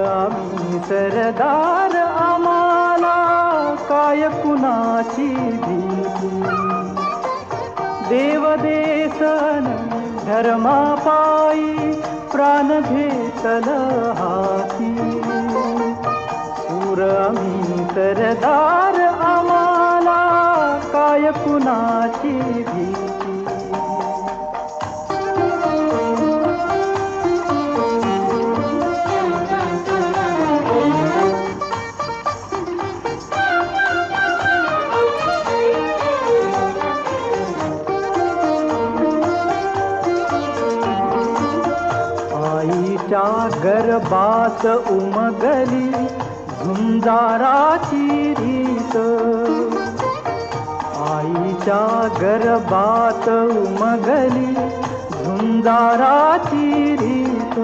आम्ही सरदार, आम्हाला काय कुणाची भीती. देवदेसन धर्मापायी प्राण घेतल हाती. शूर आम्ही सरदार, आम्हाला काय कुणाची भीती. आईच्या गर्भात उमगली झुंजाराची रीत. आईच्या गर्भात उमगली झुंजाराची रीत.